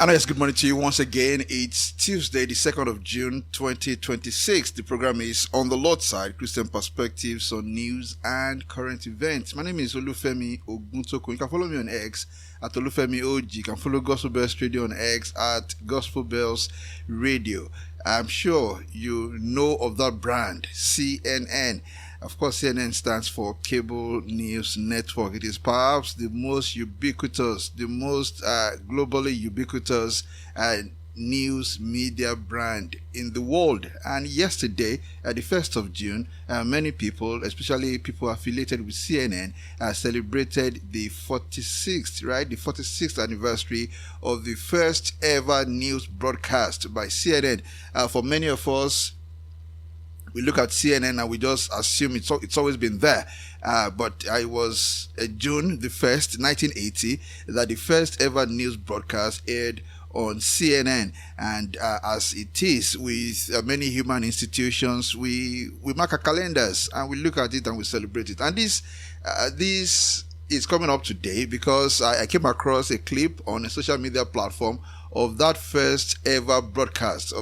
And yes, good morning to you once again. It's Tuesday, the 2nd of June, 2026. The program is On the Lord's Side, Christian Perspectives on News and Current Events. My name is Olufemi Oguntoko. You can follow me on X at Olufemi OG. You can follow Gospel Bells Radio on X at Gospel Bells Radio. I'm sure you know of that brand, CNN. Of course, CNN stands for Cable News Network. It is perhaps the most ubiquitous, the most globally ubiquitous news media brand in the world. And yesterday, the 1st of June, many people, especially people affiliated with CNN, celebrated the 46th, the 46th anniversary of the first ever news broadcast by CNN. For many of us, we look at CNN and we just assume it's always been there. But it was June the 1st, 1980, that the first ever news broadcast aired on CNN. And as it is with many human institutions, we mark our calendars and we look at it and we celebrate it. And this is coming up today because I came across a clip on a social media platform of that first ever broadcast,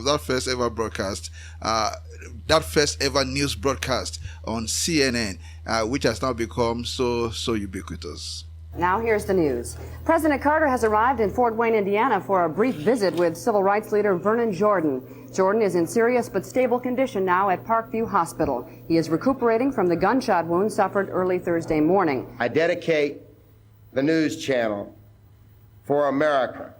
that first ever news broadcast on CNN, which has now become so ubiquitous. Now here's the news. President Carter has arrived in Fort Wayne, Indiana for a brief visit with civil rights leader Vernon Jordan. Jordan is in serious but stable condition now at Parkview Hospital. He is recuperating from the gunshot wound suffered early Thursday morning. I dedicate the news channel for America,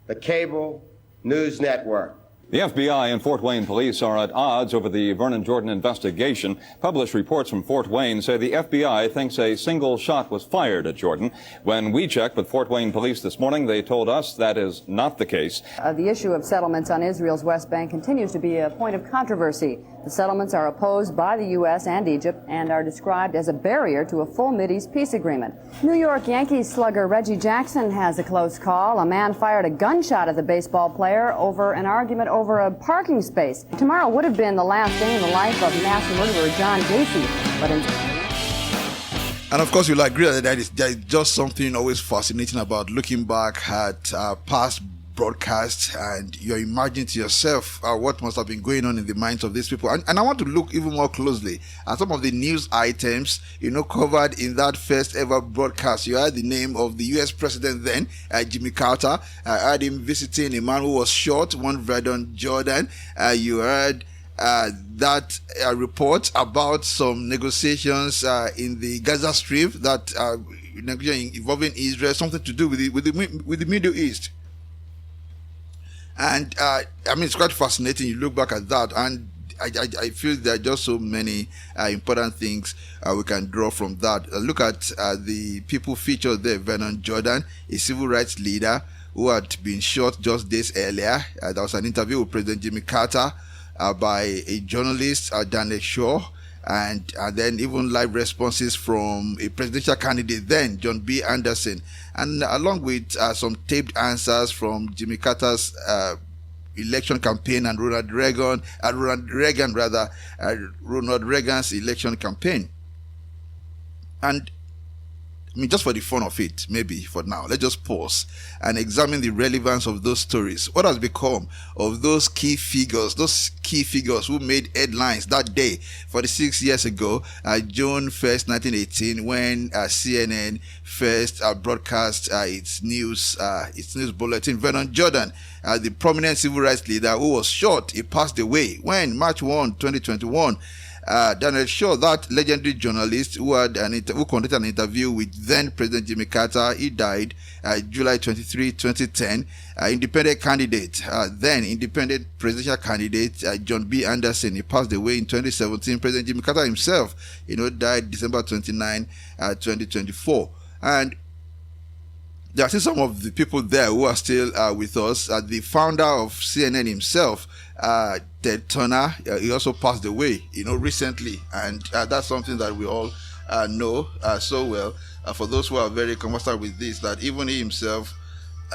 the cable news network. The FBI and Fort Wayne police are at odds over the Vernon Jordan investigation. Published reports from Fort Wayne say the FBI thinks a single shot was fired at Jordan. When we checked with Fort Wayne police this morning, they told us that is not the case. The issue of settlements on Israel's West Bank continues to be a point of controversy. The settlements are opposed by the U.S. and Egypt and are described as a barrier to a full Mideast peace agreement. New York Yankees slugger Reggie Jackson has a close call. A man fired a gunshot at the baseball player over an argument over a parking space. Tomorrow would have been the last day in the life of mass murderer John Gacy, but And of course, you'll agree that there is just something always fascinating about looking back at past broadcasts, and you're imagining to yourself what must have been going on in the minds of these people. And I want to look even more closely at some of the news items, covered in that first ever broadcast. You had the name of the U.S. president then, Jimmy Carter. I had him visiting a man who was shot, one Vernon Jordan. You heard that report about some negotiations in the Gaza Strip, that negotiation involving Israel, something to do with the Middle East. And it's quite fascinating. You look back at that, and I feel there are just so many important things we can draw from that. Look at the people featured there. Vernon Jordan, a civil rights leader who had been shot just days earlier. There was an interview with President Jimmy Carter by a journalist, Daniel Shaw, and then even live responses from a presidential candidate then, John B. Anderson, and along with some taped answers from Jimmy Carter's election campaign and Ronald Reagan's election campaign. And just for the fun of it, maybe for now, let's just pause and examine the relevance of those stories. What has become of those key figures who made headlines that day, 46 years ago, June 1st, 1918, when CNN first broadcast its news bulletin. Vernon Jordan, the prominent civil rights leader who was shot, he passed away when March 1, 2021. Daniel Shaw, that legendary journalist who conducted an interview with then President Jimmy Carter, he died July 23, 2010. Independent presidential candidate John B. Anderson, he passed away in 2017. President Jimmy Carter himself, died December 29, 2024. And there are still some of the people there who are still with us. The founder of CNN himself, Ted Turner, he also passed away, recently, and that's something that we all know so well. For those who are very conversant with this, that even he himself,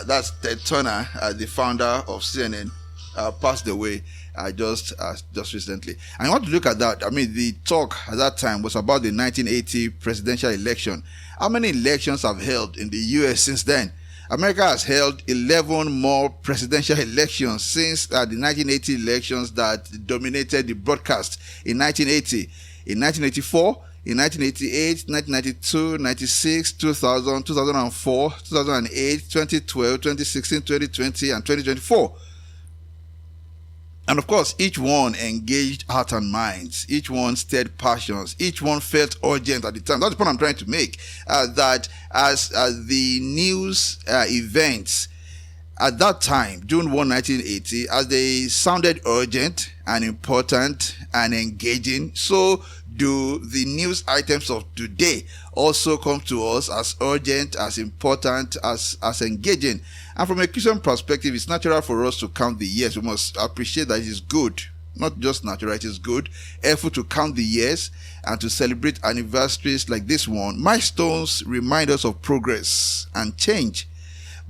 that's Ted Turner, the founder of CNN, passed away just recently. And I want to look at that. The talk at that time was about the 1980 presidential election. How many elections have held in the U.S. since then? America has held 11 more presidential elections since the 1980 elections that dominated the broadcast in 1980. In 1984, in 1988, 1992, 96, 2000, 2004, 2008, 2012, 2016, 2020, and 2024. And of course, each one engaged heart and minds. Each one stirred passions. Each one felt urgent at the time. That's the point I'm trying to make. That as the news events at that time, June 1, 1980, as they sounded urgent and important and engaging, so do the news items of today also come to us as urgent, as important, as engaging. And from a Christian perspective, it's natural for us to count the years. We must appreciate that it is good, not just natural, it is good, helpful to count the years and to celebrate anniversaries like this one. Milestones remind us of progress and change.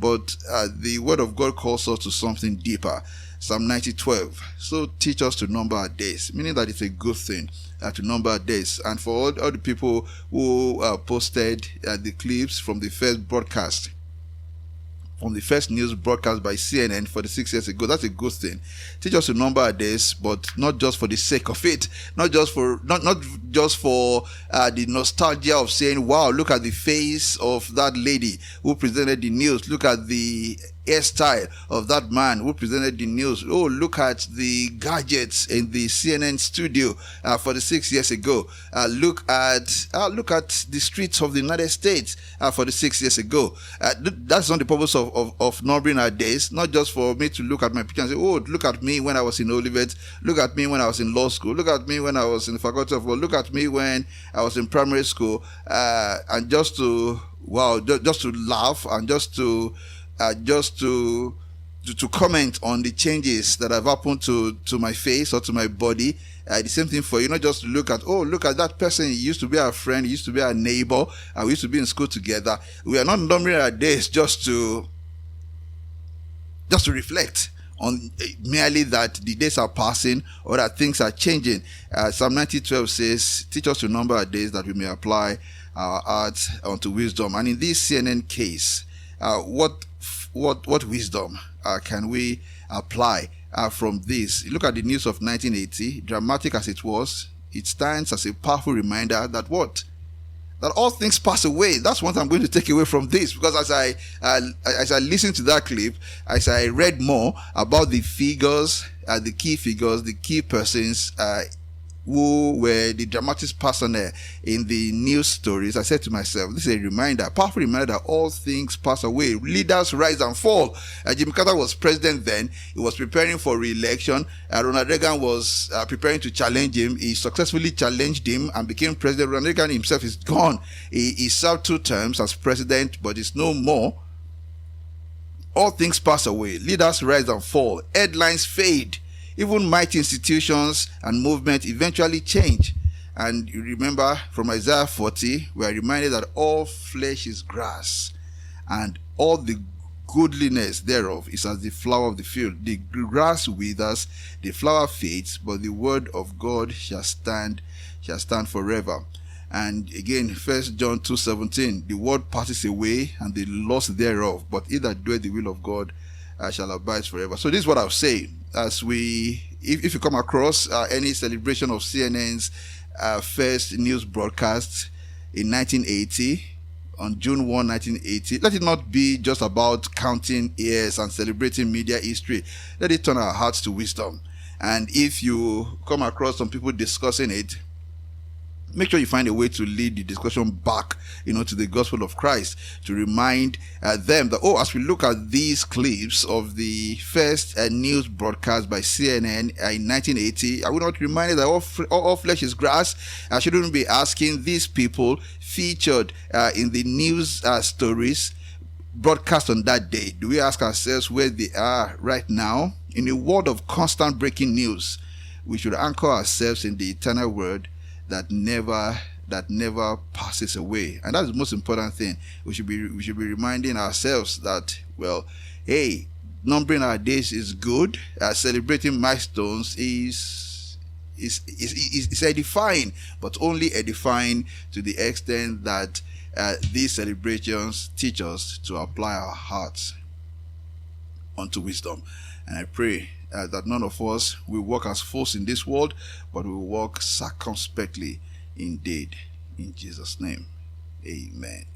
But the word of God calls us to something deeper. Psalm 90:12. So teach us to number our days, meaning that it's a good thing to number our days. And for all the people who posted the clips from the first broadcast, from the first news broadcast by CNN 46 years ago, that's a good thing. Teach us to number our days, but not just for the sake of it, not just for the nostalgia of saying, wow, look at the face of that lady who presented the news, look at the hairstyle of that man who presented the news, oh, look at the gadgets in the CNN studio 46 years ago, look at the streets of the United States 46 years ago. That's not the purpose of numbering our days, not just for me to look at my picture and say, oh, look at me when I was in Olivet, look at me when I was in law school, look at me when I was in the faculty of law, look at me when I was in primary school, and just to laugh and just to comment on the changes that have happened to my face or to my body. The same thing for you, not just to look at that person, he used to be our friend, he used to be our neighbor, and we used to be in school together. We are not numbering our days just to reflect on merely that the days are passing or that things are changing. Psalm 90:12 says, teach us to number our days that we may apply our hearts unto wisdom. And in this CNN case, what wisdom can we apply from this? Look at the news of 1980, dramatic as it was. It stands as a powerful reminder that that all things pass away. That's what I'm going to take away from this, because as I listened to that clip, as I read more about the figures, the key persons who were the dramatic personnel in the news stories, I said to myself, this is a reminder, a powerful reminder that all things pass away. Leaders rise and fall. Jimmy Carter was president then. He was preparing for re-election. Ronald Reagan was preparing to challenge him. He successfully challenged him and became president. Ronald Reagan himself is gone. He served 2 terms as president, but is no more. All things pass away. Leaders rise and fall. Headlines fade. Even mighty institutions and movements eventually change. And you remember from Isaiah 40, we are reminded that all flesh is grass, and all the goodliness thereof is as the flower of the field. The grass withers, the flower fades, but the word of God shall stand forever. And again, 1 John 2:17, the word passes away and the lust thereof, but he that doeth the will of God shall abide forever. So this is what I'll say. If you come across any celebration of CNN's first news broadcast in 1980, on June 1, 1980, let it not be just about counting years and celebrating media history. Let it turn our hearts to wisdom. And if you come across some people discussing it, make sure you find a way to lead the discussion back, to the gospel of Christ, to remind them that, as we look at these clips of the first news broadcast by CNN in 1980, I will not remind you that all flesh is grass. I shouldn't be asking these people featured in the news stories broadcast on that day. Do we ask ourselves where they are right now? In a world of constant breaking news, we should anchor ourselves in the eternal word that never passes away. And that's the most important thing. We should be reminding ourselves that, numbering our days is good. Celebrating milestones is edifying, but only edifying to the extent that these celebrations teach us to apply our hearts unto wisdom. And I pray that none of us will walk as fools in this world, but will walk circumspectly indeed. In Jesus' name, amen.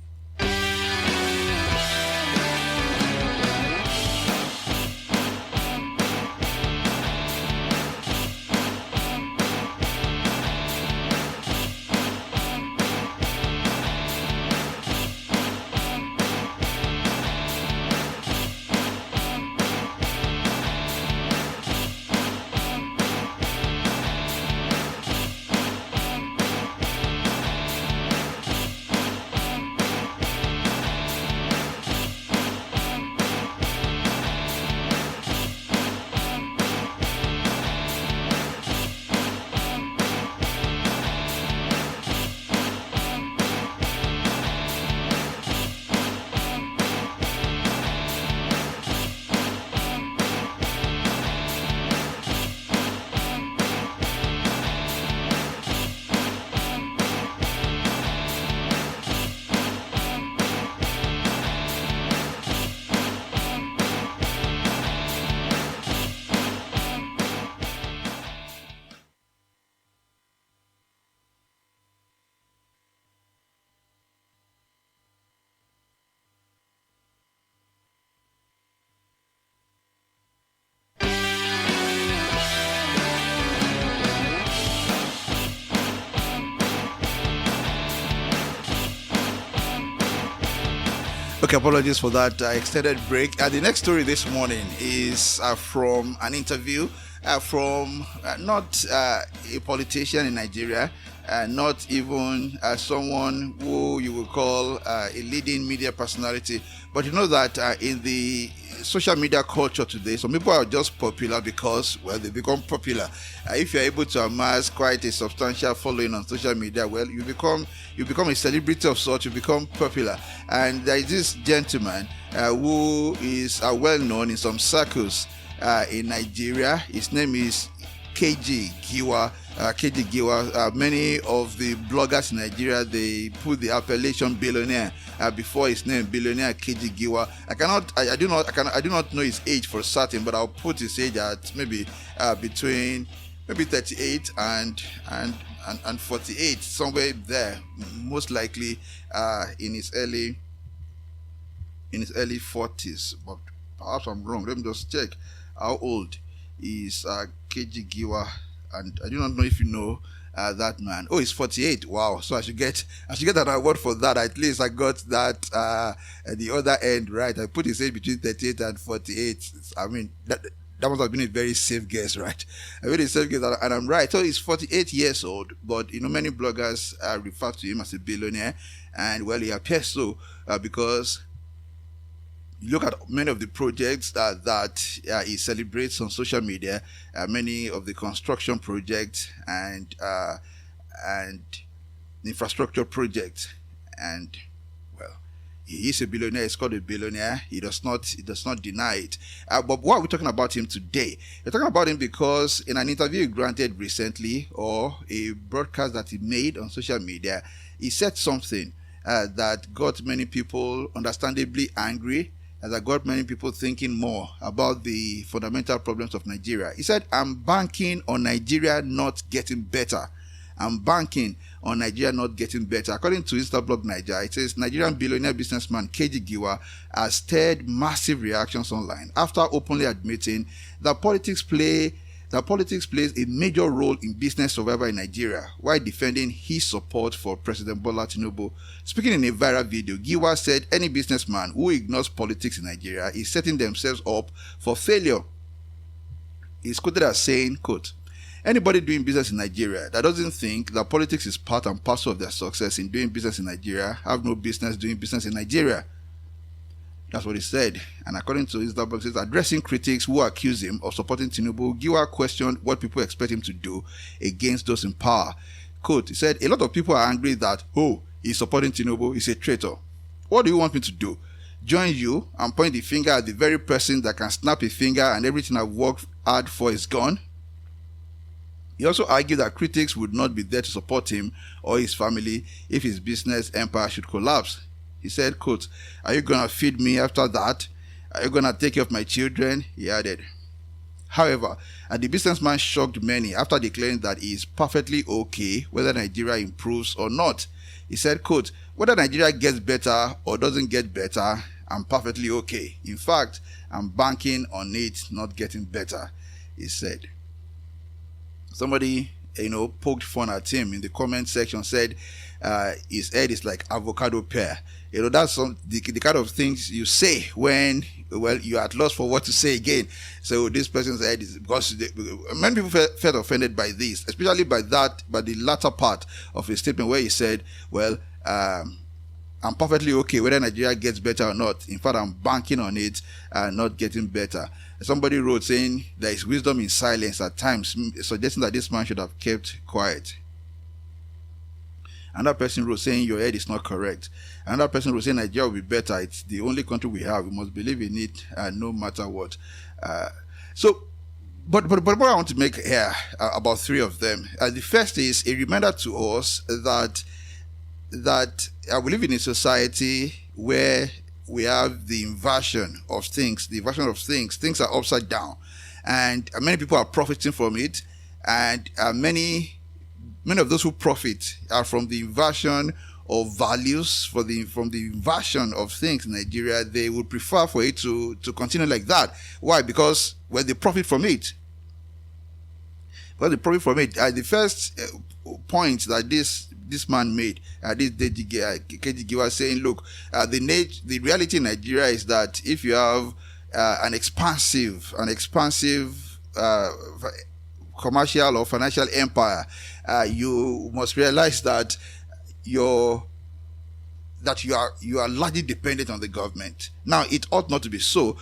Okay, apologies for that extended break. The next story this morning is from an interview from not a politician in Nigeria, not even someone who you would call a leading media personality. But you know that in the social media culture today, some people are just popular because, well, they become popular. If you're able to amass quite a substantial following on social media, well, you become a celebrity of sorts, you become popular. And there is this gentleman who is well known in some circles in Nigeria. His name is Keji Giwa. Keji Giwa. Many of the bloggers in Nigeria, they put the appellation billionaire before his name, billionaire Keji Giwa. I do not know his age for certain, but I'll put his age at maybe between 38 and 48, somewhere there, most likely in his early 40s. But perhaps I'm wrong. Let me just check how old is Keji Giwa, and I do not know if you know that man. Oh, he's 48. Wow! So I should get an award for that. At least I got that at the other end right. I put his age between 38 and 48. I mean that must have been a very safe guess, right? A very safe guess, and I'm right. So he's 48 years old, but many bloggers refer to him as a billionaire, and well, he appears so because you look at many of the projects that he celebrates on social media, many of the construction projects and infrastructure projects, and well, he is a billionaire. He's called a billionaire. He does not deny it. But why are we talking about him today? We're talking about him because in an interview he granted recently, or a broadcast that he made on social media, he said something that got many people understandably angry, and that got many people thinking more about the fundamental problems of Nigeria. He said, "I'm banking on Nigeria not getting better. I'm banking on Nigeria not getting better." According to Instablog Nigeria, it says Nigerian billionaire businessman Keji Giwa has stirred massive reactions online after openly admitting that politics plays a major role in business survival in Nigeria, while defending his support for President Bola Tinubu. Speaking in a viral video, Giwa said any businessman who ignores politics in Nigeria is setting themselves up for failure. He's quoted as saying, quote, "Anybody doing business in Nigeria that doesn't think that politics is part and parcel of their success in doing business in Nigeria have no business doing business in Nigeria." That's what he said. And according to his double says, addressing critics who accuse him of supporting Tinubu, Giwa questioned what people expect him to do against those in power. Quote, he said, "A lot of people are angry that, oh, he's supporting Tinubu, he's a traitor. What do you want me to do? Join you and point the finger at the very person that can snap a finger and everything I've worked hard for is gone?" He also argued that critics would not be there to support him or his family if his business empire should collapse. He said, quote, "Are you going to feed me after that? Are you going to take care of my children?" He added. However, the businessman shocked many after declaring that he is perfectly okay whether Nigeria improves or not. He said, quote, "Whether Nigeria gets better or doesn't get better, I'm perfectly okay. In fact, I'm banking on it not getting better," he said. Somebody, poked fun at him in the comment section, said his head is like avocado pear. That's the kind of things you say when, you're at loss for what to say again. So this person's head is, because many people felt offended by this, especially by the latter part of his statement where he said, I'm perfectly okay whether Nigeria gets better or not. In fact, I'm banking on it not getting better. Somebody wrote saying there is wisdom in silence at times, suggesting that this man should have kept quiet. Another person wrote saying your head is not correct. Another person wrote saying Nigeria will be better. It's the only country we have. We must believe in it no matter what. But what I want to make here about three of them. The first is a reminder to us that we live in a society where we have the inversion of things. Things are upside down, and many people are profiting from it, and many of those who profit are from the inversion of values, from the inversion of things in Nigeria. They would prefer for it to continue like that. Why? Because they profit from it. The first point that this man made, this Keji Giwa, saying, look, the reality in Nigeria is that if you have an expansive commercial or financial empire, you must realize that you are largely dependent on the government. Now, it ought not to be so.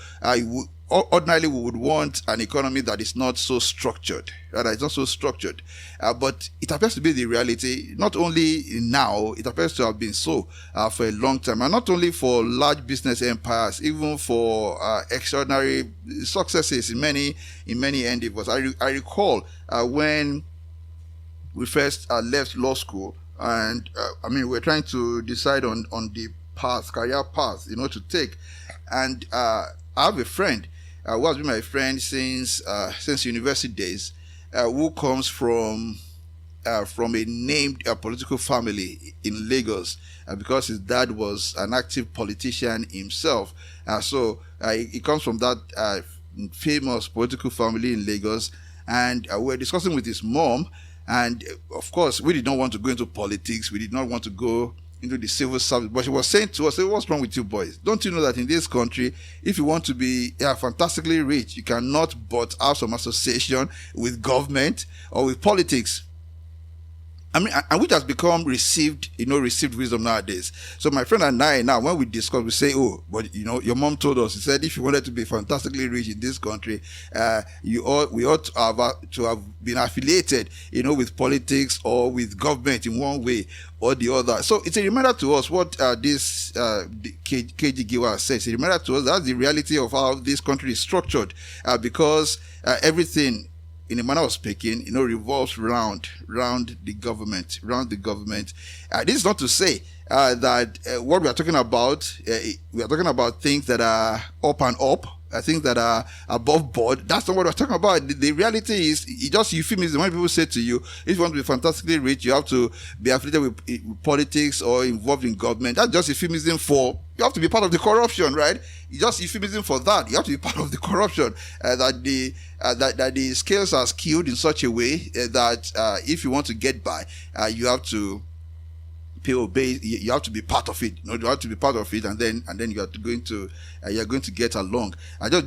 Ordinarily, we would want an economy that is not so structured. It's not so structured. But it appears to be the reality, not only now, it appears to have been so for a long time. And not only for large business empires, even for extraordinary successes in many endeavors. I recall when we first left law school, and we were trying to decide on the career path, to take. And I have a friend who has been my friend since university days, who comes from a named political family in Lagos, because his dad was an active politician himself. So he comes from that famous political family in Lagos, and we were discussing with his mom. And of course, we did not want to go into politics. We did not want to go into the civil service. But she was saying to us, what's wrong with you boys? Don't you know that in this country, if you want to be fantastically rich, you cannot but have some association with government or with politics? And which has become received wisdom nowadays. So my friend and I now, when we discuss, we say, but your mom told us, she said, if you wanted to be fantastically rich in this country, we ought to have been affiliated, with politics or with government in one way or the other. So it's a reminder to us what this Keji Giwa says. It's a reminder to us that's the reality of how this country is structured, because everything, in a manner of speaking, revolves around the government. This is not to say that what we are talking about, we are talking about things that are up and up, things that are above board. That's not what we're talking about. The reality is, it just euphemism. When people say to you, if you want to be fantastically rich, you have to be affiliated with politics or involved in government. That's just euphemism for, you have to be part of the corruption, right? It's just euphemism for that. You have to be part of the corruption. That the scales are skewed in such a way that if you want to get by, you have to obey. You have to be part of it. You have to be part of it, and then you are going to get along.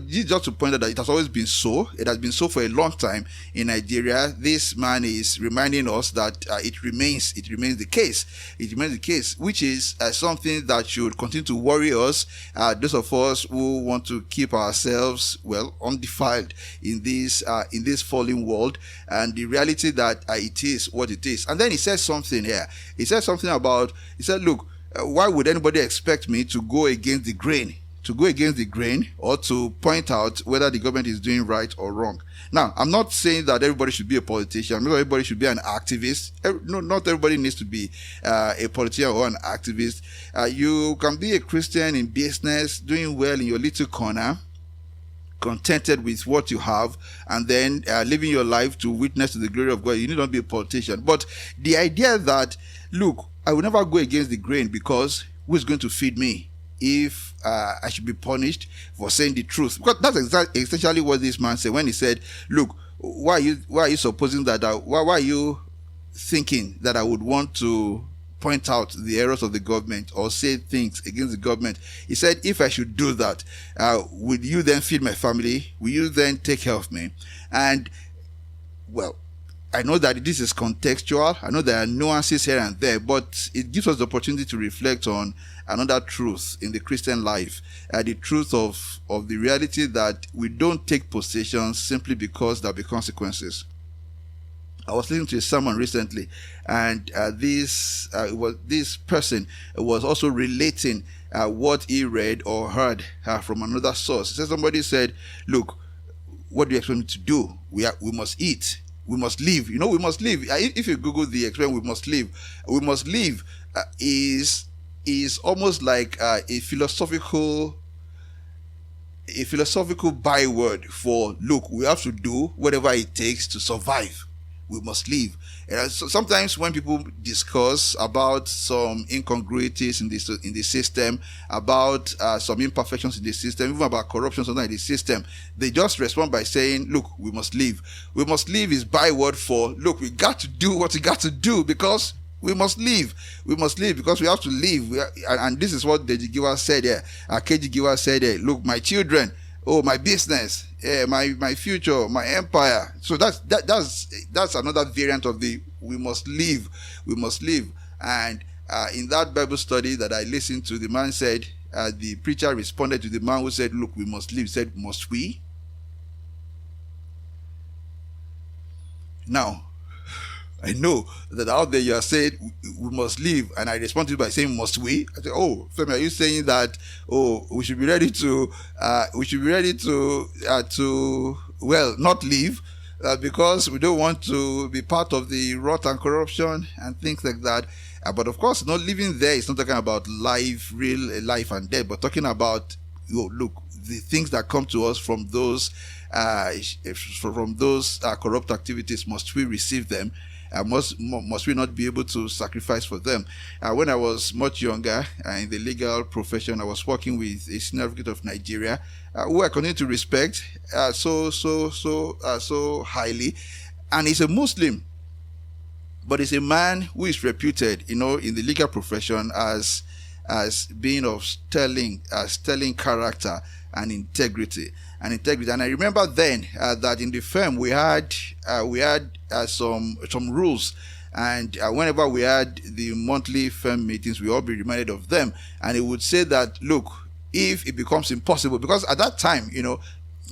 Just to point out that it has always been so. It has been so for a long time in Nigeria. This man is reminding us that it remains the case. It remains the case, which is something that should continue to worry us. Those of us who want to keep ourselves undefiled in this fallen world, and the reality that it is what it is. And then he says something here. He said something about. He said, "Look, why would anybody expect me to go against the grain, to go against the grain or to point out whether the government is doing right or wrong. Now, I'm not saying that everybody should be a politician. Not everybody should be an activist. No, not everybody needs to be a politician or an activist. You can be a Christian in business, doing well in your little corner, contented with what you have, and then living your life to witness to the glory of God. You need not be a politician. But the idea that, look, I will never go against the grain because who is going to feed me if I should be punished for saying the truth? Because that's essentially what this man said when he said, look, why are you supposing that, why are you thinking that I would want to point out the errors of the government or say things against the government? He said, if I should do that, will you then feed my family? Will you then take care of me? And, well, I know that this is contextual. I know there are nuances here and there, but it gives us the opportunity to reflect on another truth in the Christian life, the truth of the reality that we don't take possessions simply because there will be consequences. I was listening to a sermon recently, and this person was also relating what he read or heard from another source. So somebody said, look, what do you expect me to do? We must eat. We must live. You know, we must live. If you Google the expression, we must live. We must live is almost like a philosophical byword for, look, we have to do whatever it takes to survive. We must live. And so sometimes when people discuss about some incongruities in the system, about some imperfections in the system, even about corruption sometimes in the system, they just respond by saying, look, we must live. We must live is byword for, look, we got to do what we got to do because we must live. We must live because we have to live. And this is what Keji Giwa said here. Keji Giwa said, look, my children, my business, my future, my empire. So that's another variant of the we must live. We must live. And in that Bible study that I listened to, the man said, the preacher responded to the man who said, look, we must live. He said, must we? Now, I know that out there you are saying we must live, and I responded by saying, must we? I said, oh, Femi, are you saying that we should be ready to not live because we don't want to be part of the rot and corruption and things like that? But of course, not living there is not talking about life, real life and death, but talking about, look, the things that come to us from those corrupt activities. Must we receive them? Must we not be able to sacrifice for them? When I was much younger in the legal profession, I was working with a senior advocate of Nigeria, who I continue to respect so highly, and he's a Muslim, but he's a man who is reputed, in the legal profession as being of sterling character and integrity. And I remember then that in the firm we had some rules, and whenever we had the monthly firm meetings, we all be reminded of them. And it would say that, look, if it becomes impossible, because at that time,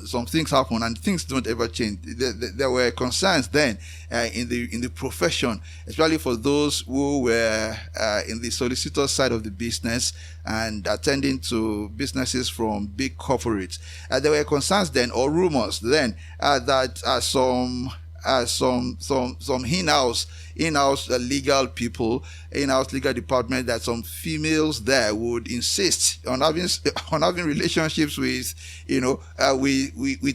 some things happen and things don't ever change. There were concerns then in the profession, especially for those who were in the solicitor side of the business and attending to businesses from big corporates. There were concerns then, or rumors then, that some in-house legal people, in-house legal department, that some females there would insist on having relationships with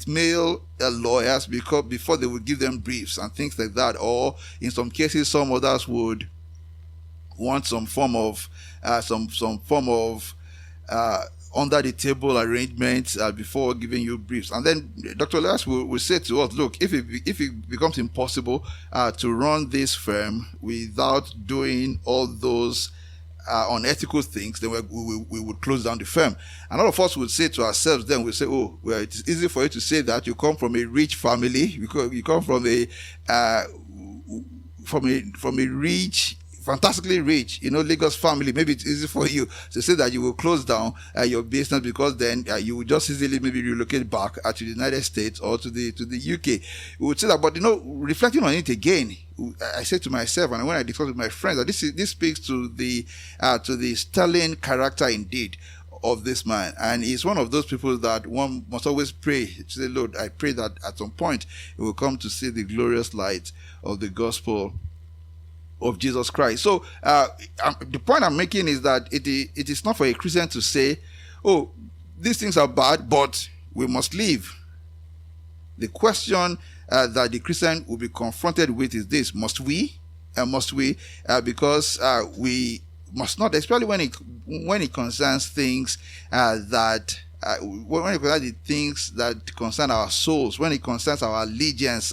male lawyers before they would give them briefs and things like that. Or in some cases, some others would want some form of under the table arrangements before giving you briefs. And then Dr. Lewis will say to us, look, if it becomes impossible to run this firm without doing all those unethical things, then we would close down the firm. And all of us would say to ourselves, then we'll say, oh, well, it's easy for you to say that. You come from a rich family, you come from a rich, fantastically rich, Lagos family. Maybe it's easy for you to say that you will close down your business because then you will just easily maybe relocate back to the United States or to the UK. We would say that, but reflecting on it again, I say to myself, and when I discuss with my friends, that this speaks to the sterling character indeed of this man. And he's one of those people that one must always pray. Say, Lord, I pray that at some point he will come to see the glorious light of the gospel of Jesus Christ. So the point I'm making is that it is not for a Christian to say, oh, these things are bad, but we must live. The question that the Christian will be confronted with is this: must we? Must we? Because we must not, especially when it concerns things that when it concerns the things that concern our souls, when it concerns our allegiance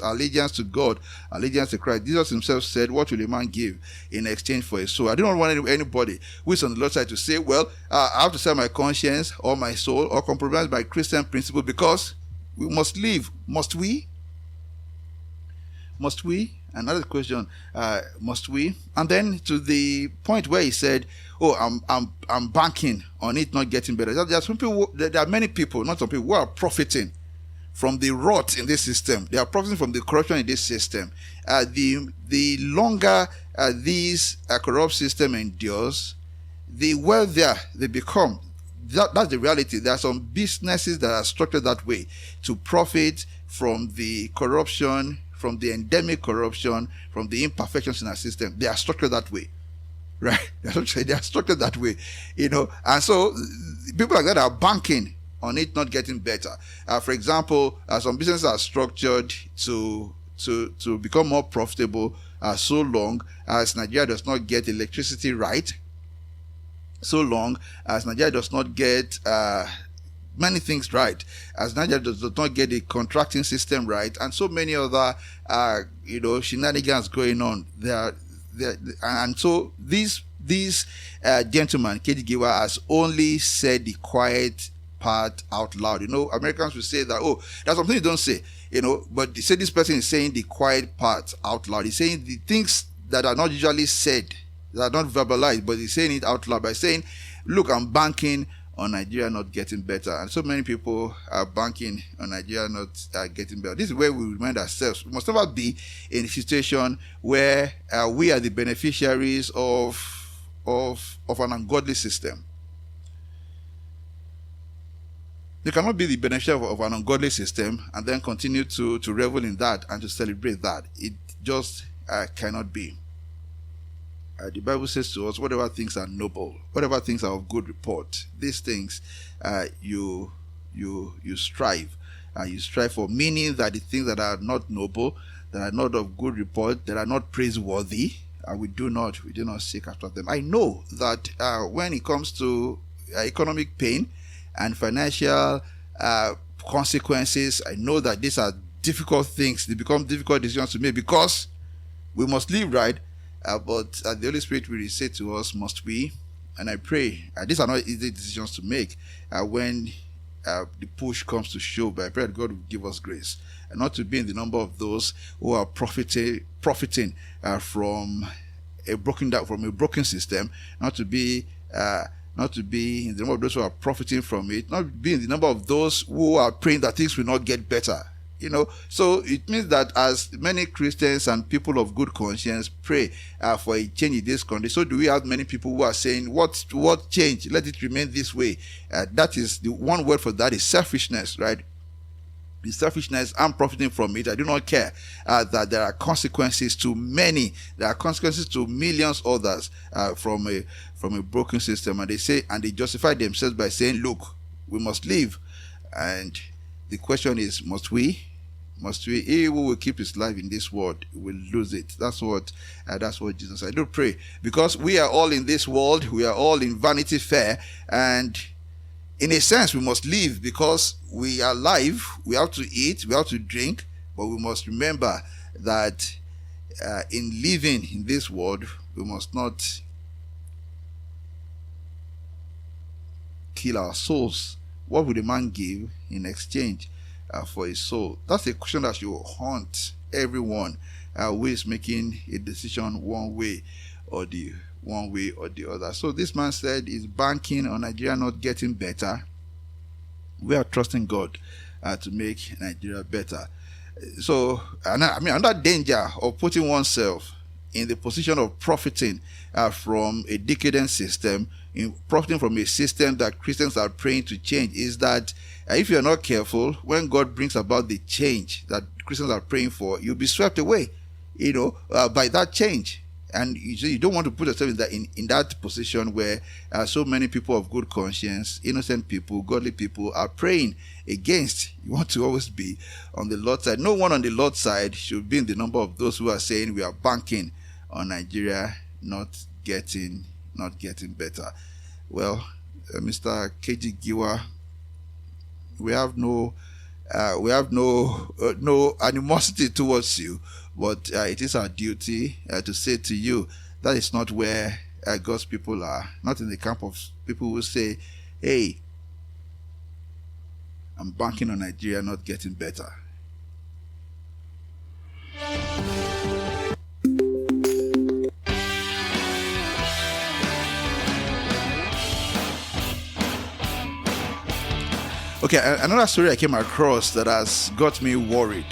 to God, allegiance to Christ. Jesus himself said, what will a man give in exchange for a soul? I do not want anybody who is on the Lord's side to say, well, I have to sell my conscience or my soul or compromise my Christian principle because we must live. Must we? Must we? Another question, must we? And then to the point where he said, oh, I'm banking on it not getting better. There are many people, not some people, who are profiting from the rot in this system. They are profiting from the corruption in this system. The longer this corrupt system endures, the wealthier they become. That's the reality. There are some businesses that are structured that way to profit from the corruption, from the endemic corruption, from the imperfections in our system. They are structured that way, right? They are structured that way, and so people like that are banking on it not getting better. For example, some businesses are structured to become more profitable so long as Nigeria does not get electricity right, so long as Nigeria does not get many things right, as Nigeria does not get a contracting system right, and so many other shenanigans going on there. And so these gentleman, Keji Giwa, has only said the quiet part out loud. Americans will say that, oh, that's something you don't say, but they say this person is saying the quiet part out loud. He's saying the things that are not usually said, that are not verbalized, but he's saying it out loud by saying, look, I'm banking on Nigeria not getting better. And so many people are banking on Nigeria not getting better. This is where we remind ourselves. We must never be in a situation where we are the beneficiaries of an ungodly system. You cannot be the beneficiary of an ungodly system and then continue to revel in that and to celebrate that. It just cannot be. The Bible says to us, whatever things are noble, whatever things are of good report, these things you strive. You strive for, meaning that the things that are not noble, that are not of good report, that are not praiseworthy, we do not seek after them. I know that when it comes to economic pain and financial consequences, I know that these are difficult things. They become difficult decisions to make because we must live right. But the Holy Spirit will say to us, must we? And I pray, these are not easy decisions to make when the push comes to shove, but I pray that God will give us grace and not to be in the number of those who are profiting from a broken system, not to be in the number of those who are profiting from it, not be in the number of those who are praying that things will not get better. So it means that as many Christians and people of good conscience pray for a change in this country, so do we have many people who are saying, what change? Let it remain this way. That is, the one word for that is selfishness, right? The selfishness, I'm profiting from it. I do not care that there are consequences to many. There are consequences to millions others from a broken system. And they justify themselves by saying, look, we must live. And the question is, must we? Must we? He who will keep his life in this world will lose it. That's what Jesus said. I do pray, because we are all in this world. We are all in Vanity Fair, and in a sense, we must live because we are alive. We have to eat. We have to drink, but we must remember that in living in this world, we must not kill our souls. What would a man give in exchange for his soul? That's a question that should haunt everyone who is making a decision one way or the other. So this man said he's banking on Nigeria not getting better. We are trusting God to make Nigeria better. So, under danger of putting oneself in the position of profiting from a decadent system, profiting from a system that Christians are praying to change is that if you're not careful, when God brings about the change that Christians are praying for, you'll be swept away, by that change. And you don't want to put yourself in that position where so many people of good conscience, innocent people, godly people are praying against. You want to always be on the Lord's side. No one on the Lord's side should be in the number of those who are saying we are banking on Nigeria not getting better. Well, Mr. Keji Giwa, we have no animosity towards you, but it is our duty to say to you that is not where God's people are. Not in the camp of people who say, hey, I'm banking on Nigeria not getting better. Okay, another story I came across that has got me worried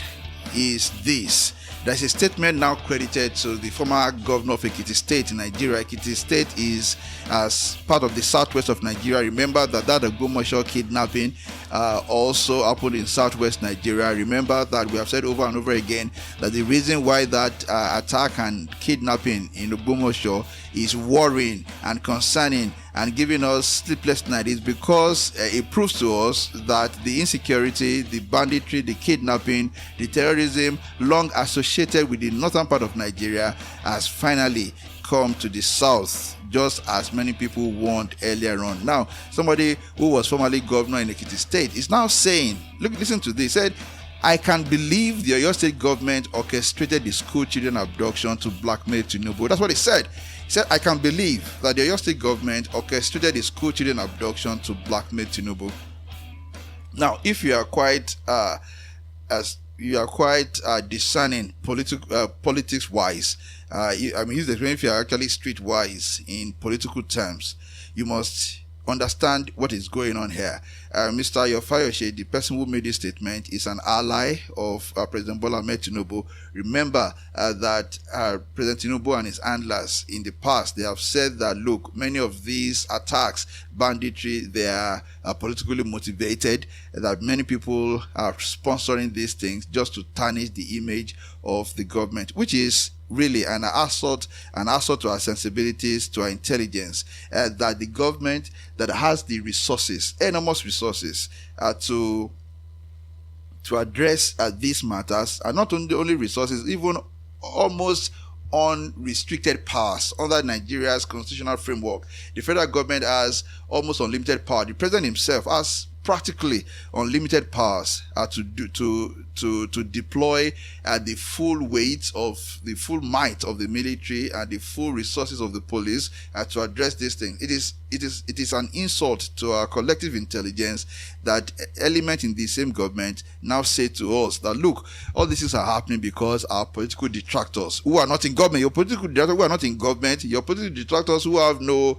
is this. There's a statement now credited to the former governor of Ekiti State in Nigeria. Ekiti State is as part of the southwest of Nigeria. Remember that Ogbomoso kidnapping also happened in southwest Nigeria. Remember that we have said over and over again that the reason why that attack and kidnapping in Ogbomoso is worrying and concerning and giving us sleepless nights is because it proves to us that the insecurity, the banditry, the kidnapping, the terrorism long associated with the northern part of Nigeria has finally come to the south, just as many people warned earlier on. Now, somebody who was formerly governor in Ekiti State is now saying, listen to this, said, I can believe the Oyo State government orchestrated the school children abduction to blackmail Tinubu. That's what he said. He said, I can believe that the Oyo State government orchestrated the school children abduction to blackmail Tinubu. Now, if you are quite discerning politics wise, if you are actually streetwise in political terms, you must understand what is going on here. Mr. Yofayoshe, the person who made this statement, is an ally of President Bola Ahmed Tinubu. Remember that President Tinubu and his handlers in the past, they have said that, look, many of these attacks, banditry, they are politically motivated, that many people are sponsoring these things just to tarnish the image of the government, which is really an assault to our sensibilities, to our intelligence, that the government that has the resources, enormous resources, to address these matters, are not only resources, even almost unrestricted powers under Nigeria's constitutional framework. The federal government has almost unlimited power. The president himself has practically unlimited powers to deploy the full weight of the full might of the military and the full resources of the police to address this thing. It is an insult to our collective intelligence that elements in the same government now say to us that, look, all these things are happening because our political detractors who are not in government, your political detractors who are not in government, your political detractors who have no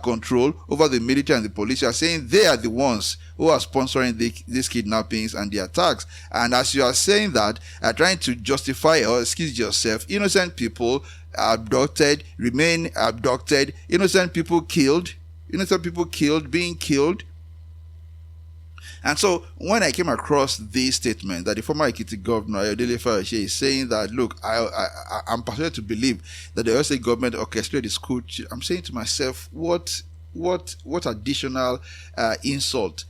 control over the military and the police, are saying they are the ones who are sponsoring these kidnappings and the attacks. And as you are saying that, are trying to justify or excuse yourself, innocent people abducted, remain abducted, innocent people killed, being killed. And so when I came across this statement that the former Ekiti governor, Ayodele Fayose, is saying that, look, I'm persuaded to believe that the Oyo State government orchestrated the school, I'm saying to myself, what additional insult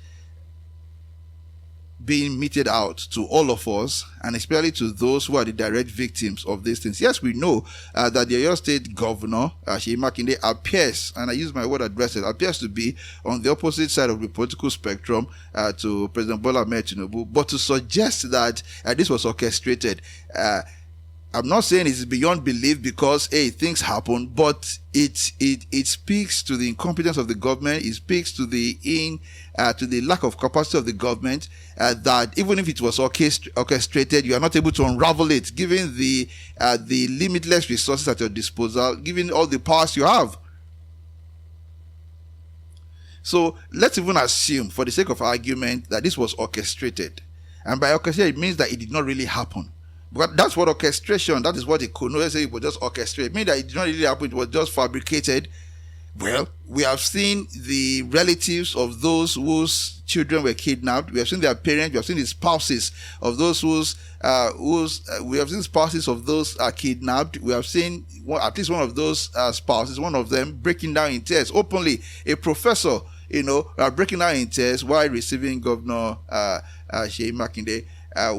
being meted out to all of us, and especially to those who are the direct victims of these things. Yes, we know that the Oyo State governor, Seyi Makinde, appears, and I use my word addressed, appears to be on the opposite side of the political spectrum to President Bola Ahmed Tinubu. But to suggest that this was orchestrated, I'm not saying it's beyond belief, because things happen, but it speaks to the incompetence of the government. It speaks to the lack of capacity of the government, that even if it was orchestrated, you are not able to unravel it, given the limitless resources at your disposal, given all the powers you have. So let's even assume, for the sake of argument, that this was orchestrated, and by orchestrated it means that it did not really happen. But that's what orchestration, that is what it could not say it was just orchestrated. It means that it did not really happen, it was just fabricated. Well, we have seen the relatives of those whose children were kidnapped. We have seen their parents. We have seen the spouses of those we have seen spouses of those kidnapped. We have seen at least one of those spouses, one of them breaking down in tears openly. A professor, breaking down in tears while receiving Governor Sheyi Makinde.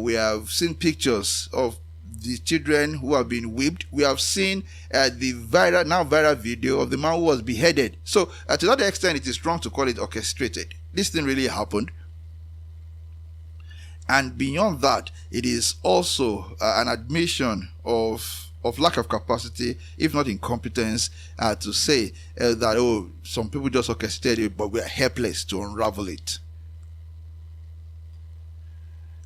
We have seen pictures of the children who have been whipped. We have seen the viral video of the man who was beheaded. So to that extent, it is wrong to call it orchestrated. This thing really happened. And beyond that, it is also an admission of lack of capacity, if not incompetence, to say that, some people just orchestrated it, but we are helpless to unravel it.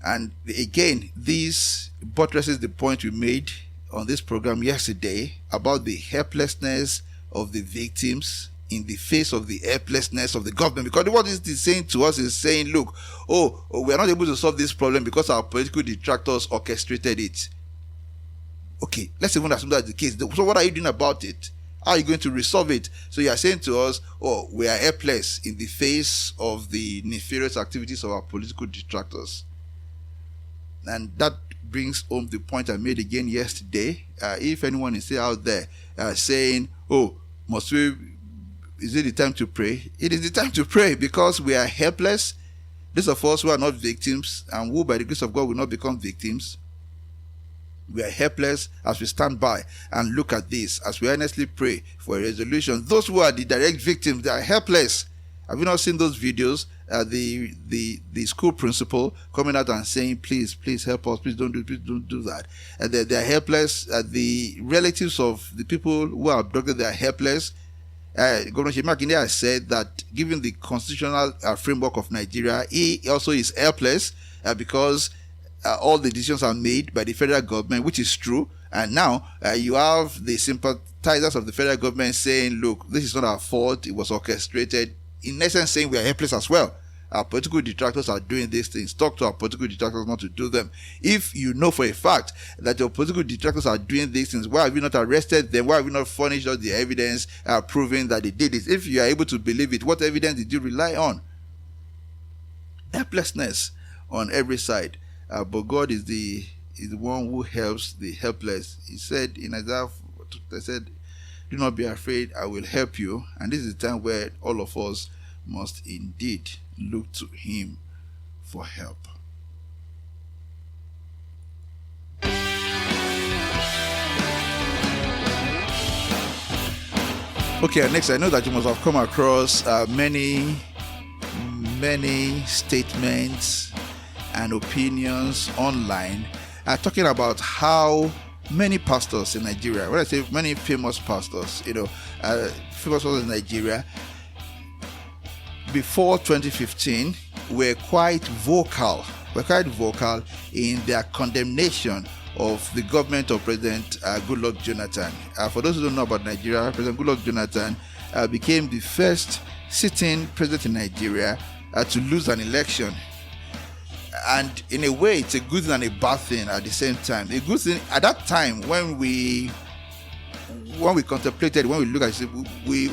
And again, this buttresses the point we made on this program yesterday about the helplessness of the victims in the face of the helplessness of the government. Because what it is saying to us is saying, look, we are not able to solve this problem because our political detractors orchestrated it. Okay, let's even assume that's the case. So what are you doing about it? How are you going to resolve it? So you are saying to us, we are helpless in the face of the nefarious activities of our political detractors. And that brings home the point I made again yesterday. If anyone is still out there saying, is it the time to pray? It is the time to pray because we are helpless. Those of us who are not victims and who by the grace of God will not become victims, we are helpless as we stand by and look at this, as we earnestly pray for a resolution. Those who are the direct victims, they are helpless. Have you not seen those videos? The school principal coming out and saying, please help us, please don't do that. And they are helpless. The relatives of the people who are abducted, they are helpless. Governor Sheyi Makinde has said that given the constitutional framework of Nigeria, he also is helpless because all the decisions are made by the federal government, which is true. And now you have the sympathizers of the federal government saying, look, this is not our fault, it was orchestrated. In essence, saying we are helpless as well. Our political detractors are doing these things. Talk to our political detractors not to do them. If you know for a fact that your political detractors are doing these things, why have you not arrested them? Why have you not furnished us the evidence proving that they did it? If you are able to believe it, what evidence did you rely on? Helplessness on every side. But God is the one who helps the helpless. He said in Isaiah, do not be afraid, I will help you. And this is the time where all of us must indeed look to him for help. Okay, next, I know that you must have come across many statements and opinions online talking about how many pastors in Nigeria, when I say many famous pastors, famous pastors in Nigeria, before 2015 were quite vocal in their condemnation of the government of President Goodluck Jonathan. For those who don't know about Nigeria, President Goodluck Jonathan became the first sitting president in Nigeria to lose an election. And in a way, it's a good thing and a bad thing at the same time. A good thing at that time when we contemplated, when we look at it, we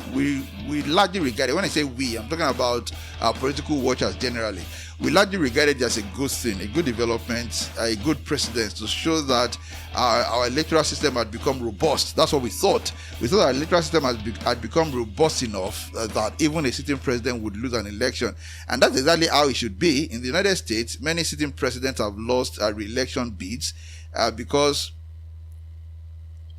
largely regarded, when I say we, I'm talking about our political watchers generally, we largely regarded it as a good thing, a good development, a good precedent to show that our electoral system had become robust. That's what we thought. We thought our electoral system had become robust enough that even a sitting president would lose an election. And that's exactly how it should be. In the United States, many sitting presidents have lost re-election bids because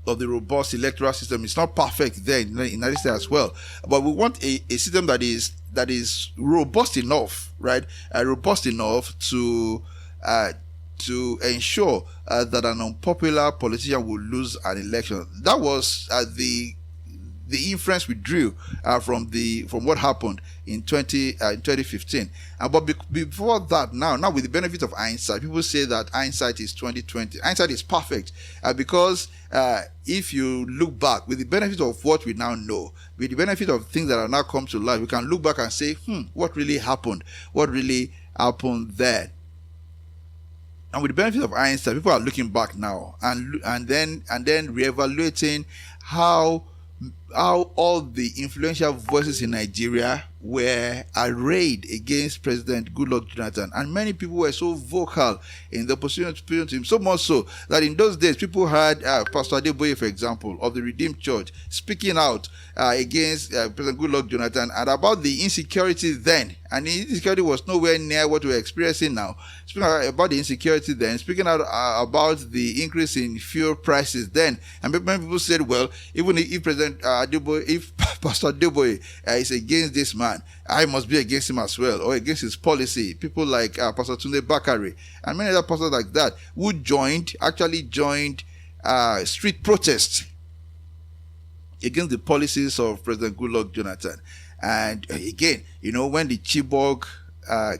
of the robust electoral system. It's not perfect there in the United States as well, but we want a system that is robust enough, right? Robust enough to ensure that an unpopular politician will lose an election. That was the inference we drew from what happened in 2015. But before that, now with the benefit of hindsight, people say that hindsight is 2020. Hindsight is perfect because if you look back with the benefit of what we now know, with the benefit of things that have now come to life, we can look back and say, what really happened? What really happened there? And with the benefit of hindsight, people are looking back now and then reevaluating how how all the influential voices in Nigeria were arrayed against President Goodluck Jonathan, and many people were so vocal in the opposition to him, so much so that in those days people had Pastor Adeboye, for example, of the Redeemed Church, speaking out against President Goodluck Jonathan and about the insecurity then. And the insecurity was nowhere near what we're experiencing now. Speaking about the insecurity then, speaking out about the increase in fuel prices then, and many people said, well, even if President Adeboye, if Pastor Adeboye is against this man, I must be against him as well, or against his policy. People like Pastor Tunde Bakare and many other pastors like that who actually joined street protests against the policies of President Goodluck Jonathan. And again, when the Chibok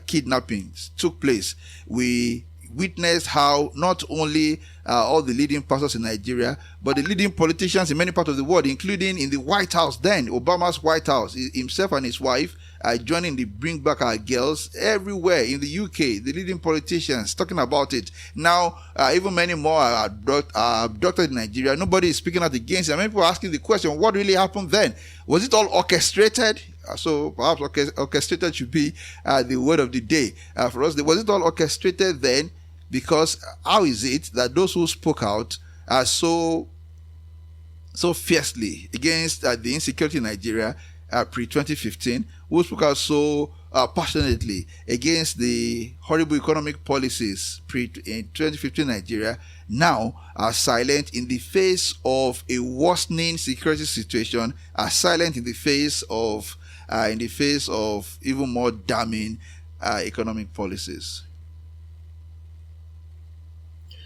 kidnappings took place, we witnessed how not only all the leading pastors in Nigeria, but the leading politicians in many parts of the world, including in the White House then, Obama's White House, himself and his wife, joining the Bring Back Our Girls everywhere in the UK, the leading politicians talking about it. Now, even many more are abducted in Nigeria. Nobody is speaking out against it. Many people are asking the question, what really happened then? Was it all orchestrated? So perhaps orchestrated should be the word of the day for us. Was it all orchestrated then? Because how is it that those who spoke out are so fiercely against the insecurity in Nigeria pre-2015, who spoke out so passionately against the horrible economic policies in 2015 Nigeria, now are silent in the face of a worsening security situation, are silent in the face of even more damning economic policies?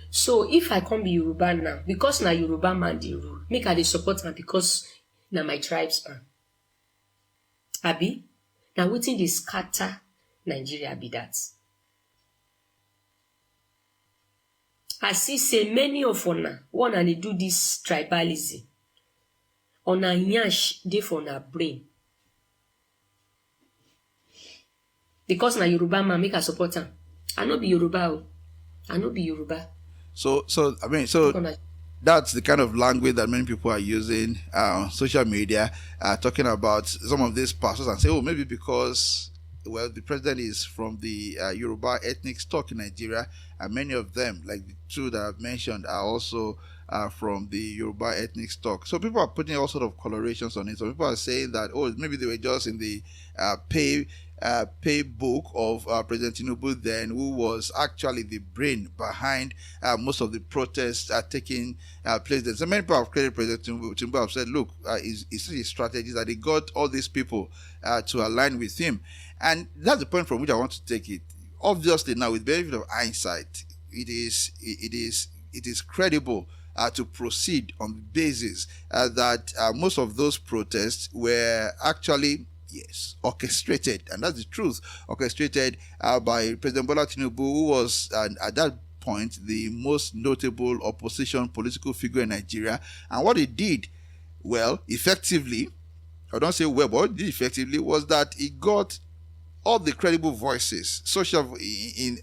So if I come be Yoruba now, because na Yoruba man dey rule, make I dey support am because na my tribes man. Abi, na wetin dey scatter Nigeria be that. I see say many of una dey do this tribalism. Una nyash dey for una brain. Because na Yoruba man, make I support am. I no be Yoruba o. I no be Yoruba. So that's the kind of language that many people are using on social media, talking about some of these pastors and say, oh, maybe because, well, the president is from the Yoruba ethnic stock in Nigeria, and many of them, like the two that I've mentioned, are also from the Yoruba ethnic stock. So people are putting all sort of colorations on it. So people are saying that, oh, maybe they were just in the pay book of President Tinubu then, who was actually the brain behind most of the protests taking place then. So many people have credited President Tinubu have said, look, it's his strategy that he got all these people to align with him. And that's the point from which I want to take it. Obviously now, with benefit of hindsight, it is credible to proceed on the basis that most of those protests were actually, yes, orchestrated, and that's the truth. Orchestrated by President Bola Tinubu, who was at that point the most notable opposition political figure in Nigeria. And what he did, well, effectively, I don't say well, but what he did effectively was that he got all the credible voices,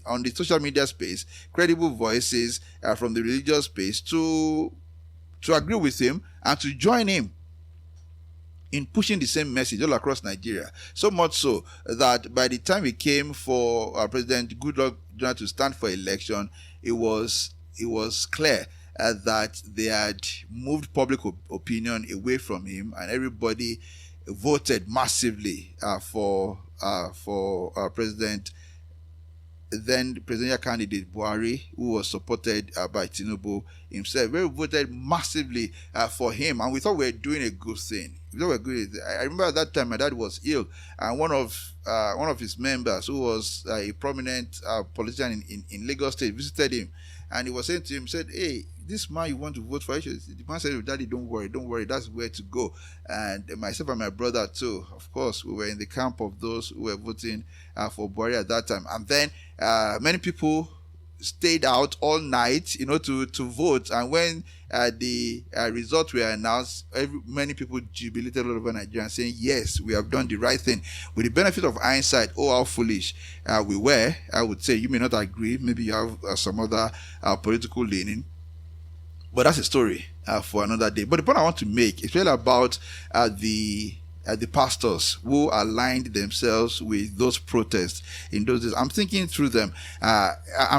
on the social media space, credible voices from the religious space to agree with him and to join him in pushing the same message all across Nigeria. So much so that by the time it came for President Goodluck Jonathan to stand for election, it was clear that they had moved public opinion away from him, and everybody voted massively for presidential candidate Buhari, who was supported by Tinubu himself. We voted massively for him, and we thought we were doing a good thing. I remember at that time my dad was ill, and one of his members, who was a prominent politician in Lagos State, visited him, and he was saying to him, said, "Hey, this man you want to vote for?" The man said, "Daddy, don't worry, that's where to go." And myself and my brother too, of course, we were in the camp of those who were voting for Buhari at that time. And then many people stayed out all night, to vote. And when the results were announced, many people jubilated all over Nigeria, saying, yes, we have done the right thing. With the benefit of hindsight, oh, how foolish we were. I would say, you may not agree, maybe you have some other political leaning, but that's a story. for another day. But the point I want to make is really about the pastors who aligned themselves with those protests in those days. I'm thinking through them. I'm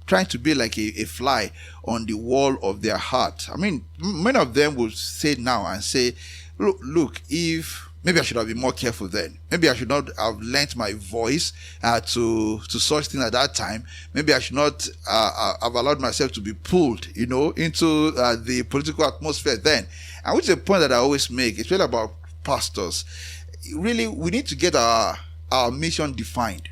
trying to be like a fly on the wall of their heart. I mean, many of them will say now and say, look, if maybe I should have been more careful then. Maybe I should not have lent my voice to such things at that time. Maybe I should not have allowed myself to be pulled, into the political atmosphere then. And which is a point that I always make. It's really about pastors. Really, we need to get our mission defined.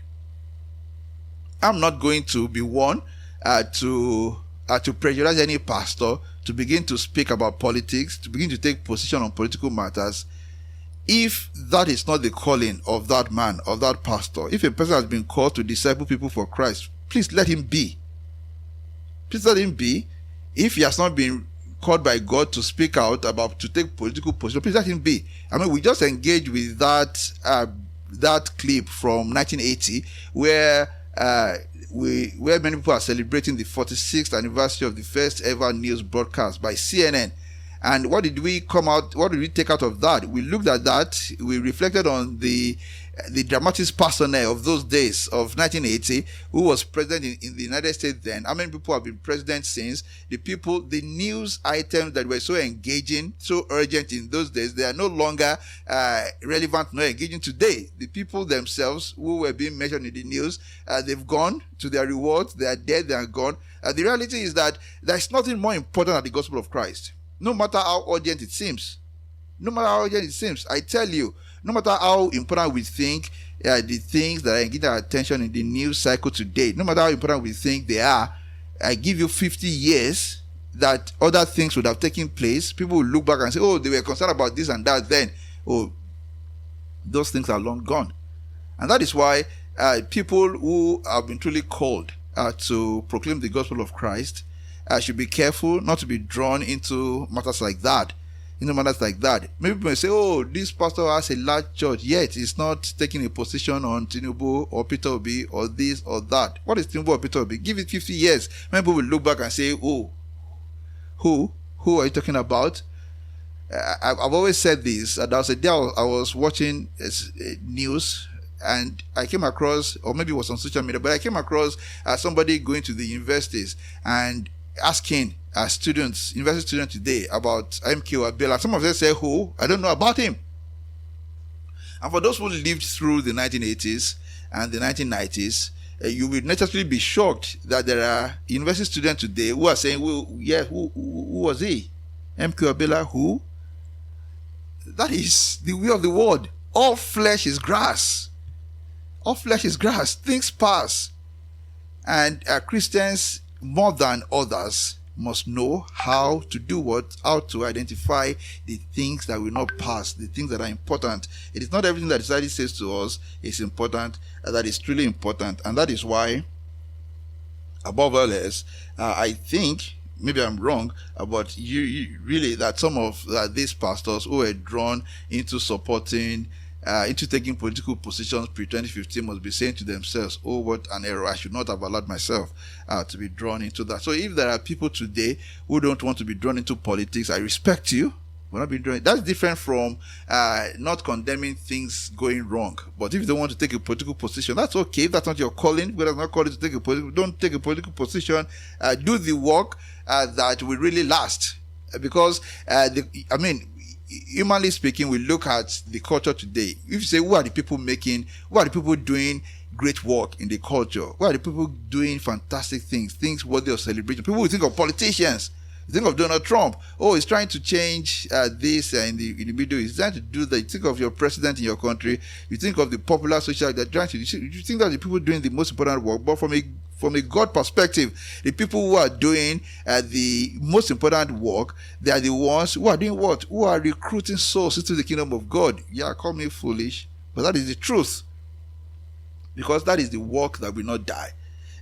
I'm not going to be one to pressurize any pastor to begin to speak about politics, to begin to take position on political matters, if that is not the calling of that man, of that pastor. If a person has been called to disciple people for Christ, please let him be. Please let him be. If he has not been called by God to speak out about, to take political position, please let him be. I mean, we just engaged with that clip from 1980 where many people are celebrating the 46th anniversary of the first ever news broadcast by CNN. And what did we take out of that? We looked at that. We reflected on the dramatic personnel of those days of 1980, who was president in the United States then. How many people have been president since? The news items that were so engaging, so urgent in those days, they are no longer relevant nor engaging today. The people themselves who were being mentioned in the news, they've gone to their rewards. They are dead. They are gone. The reality is that there's nothing more important than the gospel of Christ. No matter how urgent it seems. No matter how urgent it seems. I tell you, no matter how important we think the things that are getting our attention in the news cycle today, no matter how important we think they are, I give you 50 years that other things would have taken place. People will look back and say, oh, they were concerned about this and that then. Oh, those things are long gone. And that is why people who have been truly called to proclaim the gospel of Christ should be careful not to be drawn into matters like that. Maybe people may say, oh, this pastor has a large church, yet he's not taking a position on Tinubu or Peter Obi or this or that. What is Tinubu or Peter Obi? Give it 50 years. Maybe people will look back and say, oh, who are you talking about? I've always said this. There was a day I was watching news, and I came across, or maybe it was on social media, but I came across somebody going to the universities and asking university students today about MK Abiola. Some of them say, who? I don't know about him. And for those who lived through the 1980s and the 1990s, you will necessarily be shocked that there are university students today who are saying, well, yeah, who was he? MK Abiola, who? That is the way of the world. All flesh is grass. All flesh is grass. Things pass. And Christians, more than others, must know how to do what, how to identify the things that will not pass, the things that are important. It is not everything that society says to us is important, that is truly important. And that is why, above all else, I think, maybe I'm wrong, but you really, that some of these pastors who were drawn into supporting into taking political positions pre-2015 must be saying to themselves, oh, what an error. I should not have allowed myself to be drawn into that. So if there are people today who don't want to be drawn into politics, I respect you. We're not being drawn. That's different from not condemning things going wrong. But if you don't want to take a political position, that's okay. If that's not your calling, whether it's not calling to take a political, don't take a political position. Do the work that will really last. Because, humanly speaking, we look at the culture today. If you say, who are the people doing great work in the culture? Who are the people doing fantastic things worthy of celebration? People will think of politicians. You think of Donald Trump. Oh, he's trying to change this in the middle. He's trying to do that. You think of your president in your country. You think of the popular social. They're trying to. You think that the people doing the most important work. But from a God perspective, the people who are doing the most important work, they are the ones who are doing what? Who are recruiting souls into the kingdom of God. Yeah, call me foolish, but that is the truth. Because that is the work that will not die.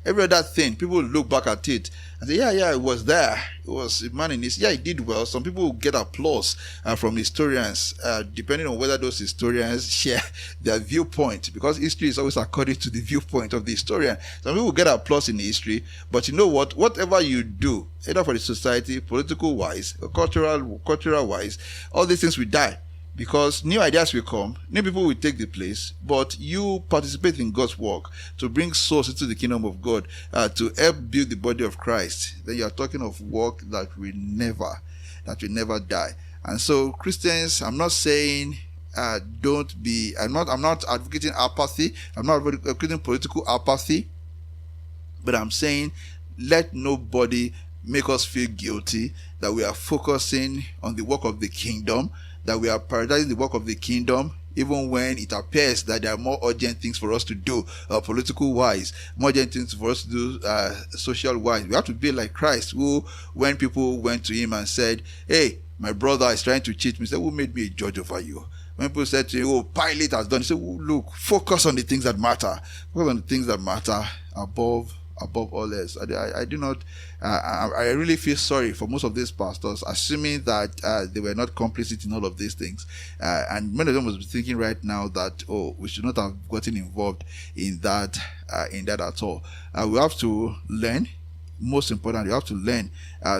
Every other thing, people will look back at it and say, yeah, it was there. It was a man in this. Yeah, he did well. Some people will get applause from historians, depending on whether those historians share their viewpoint, because history is always according to the viewpoint of the historian. Some people will get applause in history, but you know what? Whatever you do, either for the society, political wise, or cultural wise, all these things will die. Because new ideas will come, new people will take the place, but you participate in God's work to bring souls into the kingdom of God, to help build the body of Christ. Then you are talking of work that will never die. And so, Christians, I'm not saying I'm not advocating apathy. I'm not advocating political apathy, but I'm saying let nobody make us feel guilty that we are focusing on the work of the kingdom, that we are prioritizing the work of the kingdom, even when it appears that there are more urgent things for us to do, political wise, more urgent things for us to do, social wise. We have to be like Christ, who, when people went to him and said, "Hey, my brother is trying to cheat me," he said, "Who made me a judge over you?" When people said to him, "Oh, Pilate has done," he said, "Oh, look, focus on the things that matter. Focus on the things that matter above all else." I do not. I really feel sorry for most of these pastors, assuming that they were not complicit in all of these things, and many of them must be thinking right now that, oh, we should not have gotten involved in that at all. We have to learn. Most importantly, we have to learn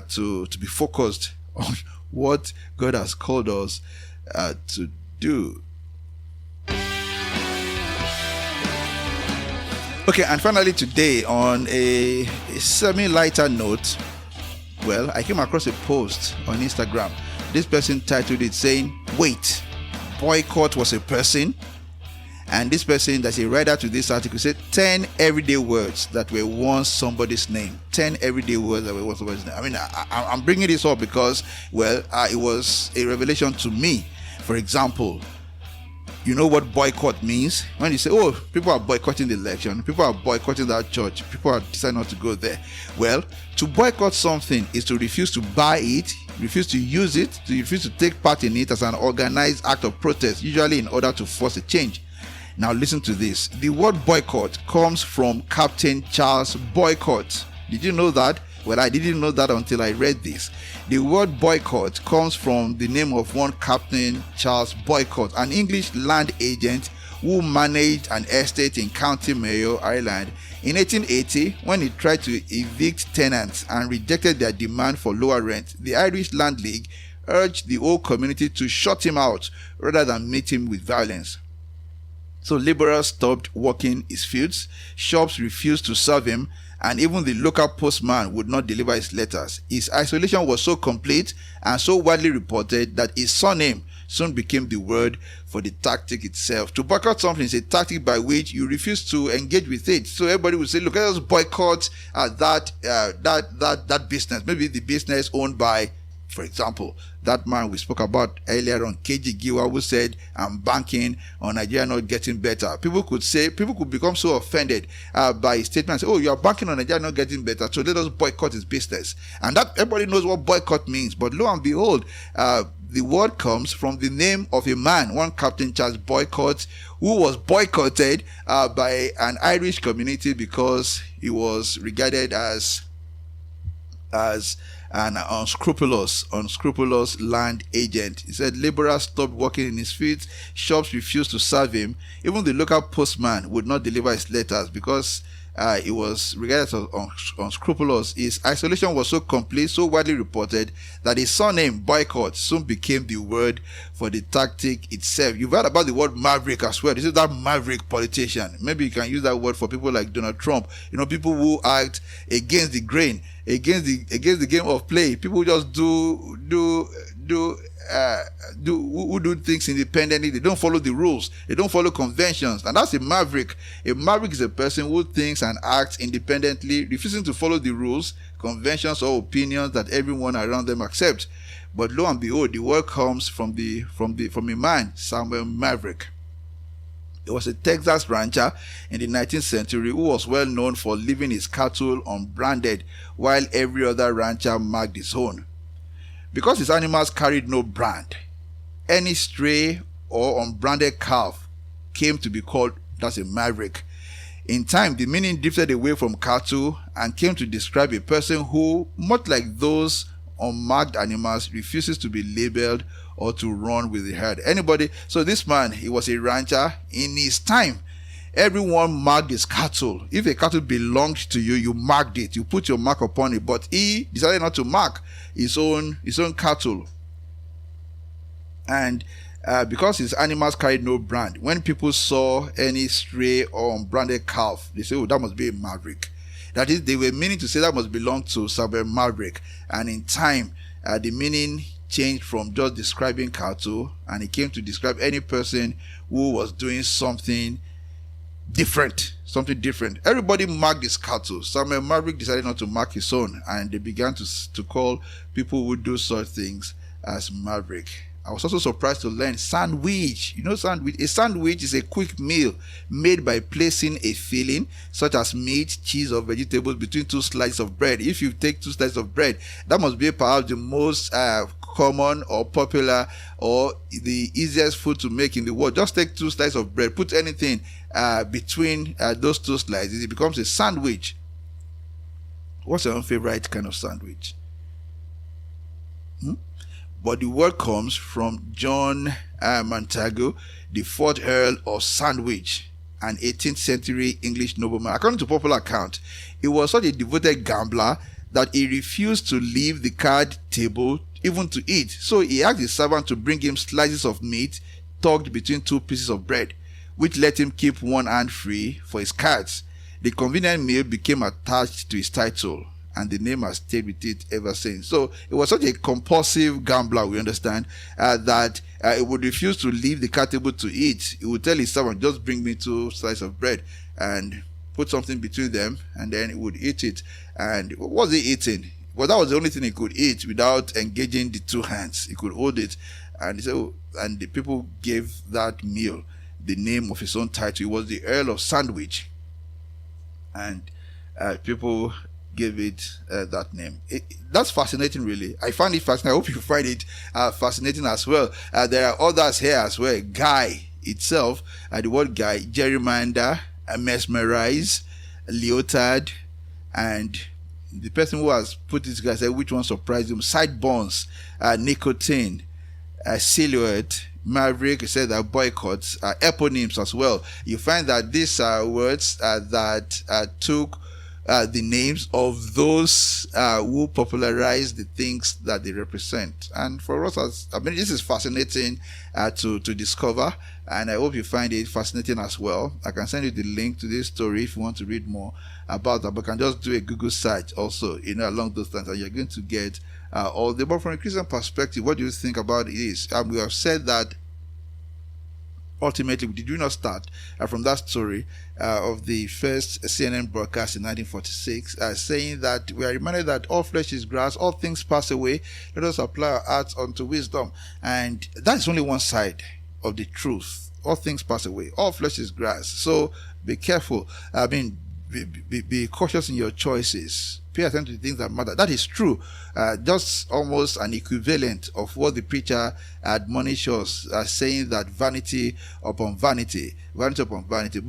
to be focused on what God has called us to do. Okay, and finally today, on a semi-lighter note, well, I came across a post on Instagram. This person titled it saying, "Wait, boycott was a person?" And this person, that's a writer to this article, said 10 everyday words that were once somebody's name. 10 everyday words that were once somebody's name. I mean, I'm bringing this up because, well, it was a revelation to me. For example, you know what boycott means? When you say, "Oh, people are boycotting the election, people are boycotting that church, people are deciding not to go there." Well, to boycott something is to refuse to buy it, refuse to use it, to refuse to take part in it as an organized act of protest, usually in order to force a change. Now listen to this. The word boycott comes from Captain Charles Boycott. Did you know that? Well, I didn't know that until I read this. The word boycott comes from the name of one Captain Charles Boycott, an English land agent who managed an estate in County Mayo, Ireland. In 1880, when he tried to evict tenants and rejected their demand for lower rent, the Irish Land League urged the whole community to shut him out rather than meet him with violence. So laborers stopped working his fields, shops refused to serve him, and even the local postman would not deliver his letters. His isolation was so complete and so widely reported that his surname soon became the word for the tactic itself. To boycott something is a tactic by which you refuse to engage with it. So everybody would say, "Look, let us boycott that business." Maybe the business owned by, for example, that man we spoke about earlier on, Keji Giwa, who said, "I'm banking on Nigeria not getting better." People could become so offended by his statement and say, "Oh, you are banking on Nigeria not getting better, so let us boycott his business." And that everybody knows what boycott means. But lo and behold, the word comes from the name of a man, one Captain Charles Boycott, who was boycotted by an Irish community because he was regarded as an unscrupulous land agent. He said laborers stopped working in his fields, shops refused to serve him, even the local postman would not deliver his letters because he was regarded as unscrupulous. His isolation was so complete, so widely reported, that his surname, Boycott, soon became the word for the tactic itself. You've heard about the word maverick as well. This is that maverick politician. Maybe you can use that word for people like Donald Trump. You know, people who act against the grain, against the game of play. People who just do things independently. They don't follow the rules. They don't follow conventions. And that's a maverick. A maverick is a person who thinks and acts independently, refusing to follow the rules, conventions, or opinions that everyone around them accepts. But lo and behold, the word comes from a man, Samuel Maverick. He was a Texas rancher in the 19th century who was well known for leaving his cattle unbranded while every other rancher marked his own. Because his animals carried no brand, any stray or unbranded calf came to be called, that's a maverick. In time, the meaning drifted away from cattle and came to describe a person who, much like those unmarked animals, refuses to be labeled or to run with the herd. Anybody? So this man, he was a rancher. In his time, everyone marked his cattle. If a cattle belonged to you, you marked it. You put your mark upon it. But he decided not to mark his own cattle. And because his animals carried no brand, when people saw any stray or unbranded calf, they say, oh, that must be a maverick. That is, they were meaning to say that must belong to Samuel Maverick. And in time, the meaning changed from just describing cattle, and it came to describe any person who was doing something different. Everybody marked his cattle. Samuel Maverick decided not to mark his own, and they began to call people who do such things as Maverick. I was also surprised to learn sandwich. You know sandwich? A sandwich is a quick meal made by placing a filling, such as meat, cheese, or vegetables, between two slices of bread. If you take two slices of bread, that must be perhaps the most common or popular or the easiest food to make in the world. Just take two slices of bread, put anything between those two slices, it becomes a sandwich. What's your own favorite kind of sandwich? But the word comes from John Montagu, the 4th Earl of Sandwich, an 18th century English nobleman. According to popular account, he was such a devoted gambler that he refused to leave the card table even to eat. So he asked his servant to bring him slices of meat tucked between two pieces of bread, which let him keep one hand free for his cards. The convenient meal became attached to his title, and the name has stayed with it ever since. So it was such a compulsive gambler, we understand, that he would refuse to leave the card table to eat. He would tell his servant, just bring me two slices of bread and put something between them, and then he would eat it. And what was he eating? Well, that was the only thing he could eat without engaging the two hands. He could hold it, and he said, and the people gave that meal the name of his own title. He was the Earl of Sandwich, and people gave it that name. That's fascinating, really. I find it fascinating. I hope you find it fascinating as well. There are others here as well. Guy itself, the word guy, gerrymander, mesmerize, leotard, and the person who has put this guy said which one surprised him. Sideburns, nicotine, silhouette, maverick. He said that boycotts, eponyms as well. You find that these are words that took the names of those who popularize the things that they represent. And for us, this is fascinating to discover, and I hope you find it fascinating as well. I can send you the link to this story if you want to read more about that, but you can just do a Google search also, along those lines, and you're going to get all the. But from a Christian perspective, what do you think about it is? We have said that ultimately, did we not start from that story of the first CNN broadcast in 1946, saying that we are reminded that all flesh is grass, all things pass away, let us apply our hearts unto wisdom. And that's only one side of the truth. All things pass away, all flesh is grass. So be careful. Be cautious in your choices. Pay attention to the things that matter. That is true. Just almost an equivalent of what the preacher admonishes us, saying that vanity upon vanity. But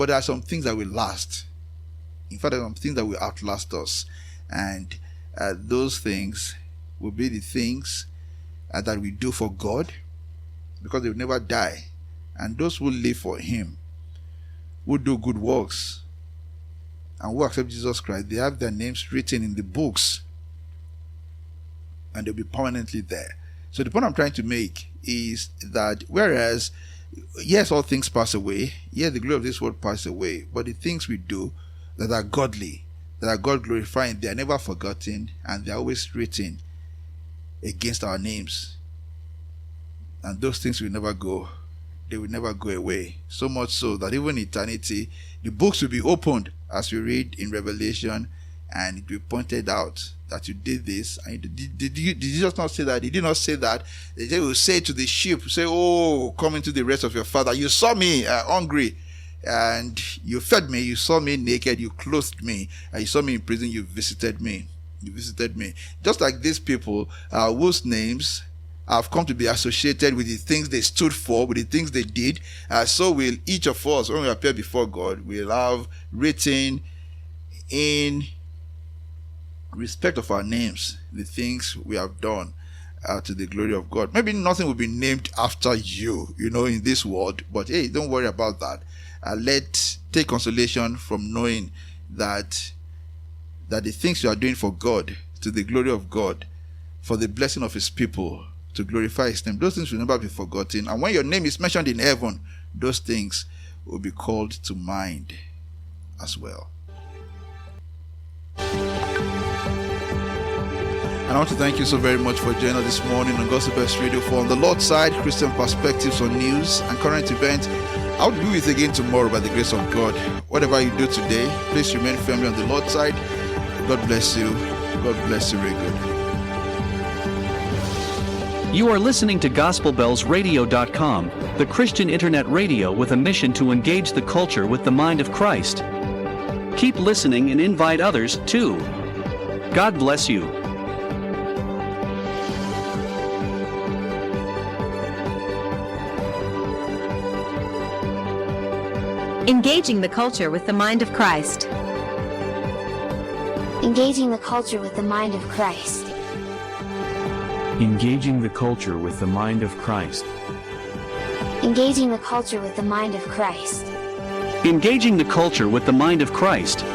there are some things that will last. In fact, there are some things that will outlast us. And those things will be the things that we do for God, because they will never die. And those who live for Him, who do good works, and who accept Jesus Christ, they have their names written in the books, and they'll be permanently there. So the point I'm trying to make is that whereas, yes, all things pass away, yes, the glory of this world passes away, but the things we do that are godly, that are God glorifying, they are never forgotten, and they are always written against our names. And those things will never go. They will never go away. So much so that even in eternity, the books will be opened, as we read in Revelation, and it will be pointed out that you did this. And did you just not say that? He did not say that. They will say to the sheep, say, oh, come into the rest of your Father. You saw me hungry, and you fed me. You saw me naked, you clothed me. And you saw me in prison, you visited me. You visited me. Just like these people whose names have come to be associated with the things they stood for, with the things they did, so will each of us, when we appear before God, will have written in respect of our names the things we have done to the glory of God. Maybe nothing will be named after you, in this world, but hey, don't worry about that. Take consolation from knowing that the things you are doing for God, to the glory of God, for the blessing of his people, to glorify his name, those things will never be forgotten. And when your name is mentioned in heaven, those things will be called to mind as well. And I want to thank you so very much for joining us this morning on Gospel Best Radio for On the Lord's Side, Christian Perspectives on News and Current Events. I'll be with you again tomorrow by the grace of God. Whatever you do today, please remain firmly on the Lord's side. God bless you. God bless you very good. You are listening to GospelBellsRadio.com, the Christian internet radio with a mission to engage the culture with the mind of Christ. Keep listening and invite others too. God bless you. Engaging the culture with the mind of Christ. Engaging the culture with the mind of Christ. Engaging the culture with the mind of Christ. Engaging the culture with the mind of Christ. Engaging the culture with the mind of Christ.